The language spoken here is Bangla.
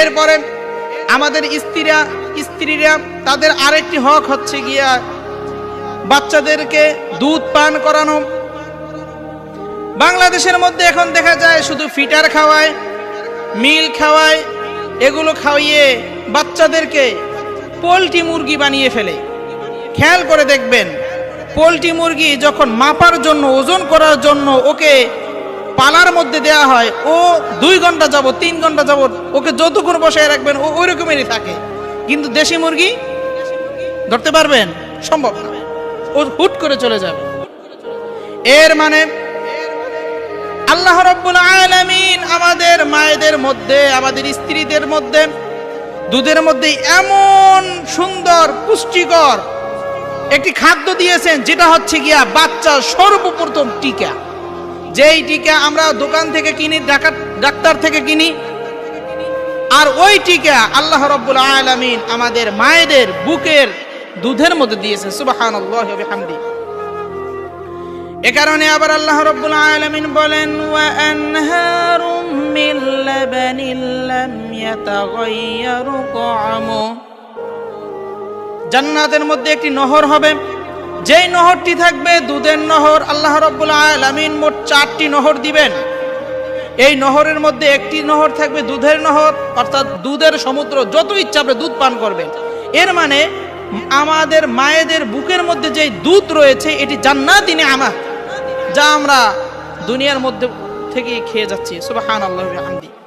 এরপরে আমাদের স্ত্রীরা তাদের আরেকটি হক হচ্ছে গিয়া বাচ্চাদেরকে দুধ পান করানো। বাংলাদেশের মধ্যে এখন দেখা যায় শুধু ফিটার খাওয়ায়, মিল খাওয়ায়, এগুলো খাওয়িয়ে বাচ্চাদেরকে পোল্ট্রি মুরগি বানিয়ে ফেলে। খেয়াল করে দেখবেন, পোল্ট্রি মুরগি যখন মাপার জন্য, ওজন করার জন্য ওকে পালার মধ্যে দেয়া হয়, ও 2 ঘন্টা যাবত 3 ঘন্টা যাবত ওকে যতক্ষণ বসায় রাখবেন ও ওই রকমেরই থাকে। কিন্তু দেশি মুরগি ধরতে পারবেন? সম্ভব না, ও হুট করে চলে যাবে। এর মানে আল্লাহ রাব্বুল আলামিন আমাদের মায়েদের মধ্যে, আমাদের স্ত্রীদের মধ্যে দুধের মধ্যে এমন সুন্দর পুষ্টিকর একটি খাদ্য দিয়েছেন, যেটা হচ্ছে গিয়া বাচ্চার সর্বপ্রথম টিকা। যেই টিকা আমরা দোকান থেকে কিনি, ডাক্তার থেকে কিনি, আর ওই টিকা আল্লাহ রাব্বুল আলামিন আমাদের মায়েদের বুকের দুধের মধ্যে দিয়েছেন। সুবহানাল্লাহি ওয়া বিহামদিহি। এ কারণে আবার আল্লাহ রাব্বুল আলামিন বলেন, ওয়া আনহারুম মিন লাবানিন লাম ইয়াতাগায়্যারু তা'আমু। জান্নাতের মধ্যে একটি নহর হবে, যেই নহরটি থাকবে দুধের নহর। আল্লাহ রাব্বুল আলামিন মোট 4টি নহর দিবেন। এই নহরের মধ্যে একটি নহর থাকবে দুধের নহর, অর্থাৎ দুধের সমুদ্র, যত ইচ্ছা আপনি দুধ পান করবেন। এর মানে আমাদের মায়েদের বুকের মধ্যে যে দুধ রয়েছে এটি জান্নাতি নেয়ামত, যা আমরা দুনিয়ার মধ্যে থেকে খেয়ে যাচ্ছি। সুবহানাল্লাহি ওয়া বিহামদিহি।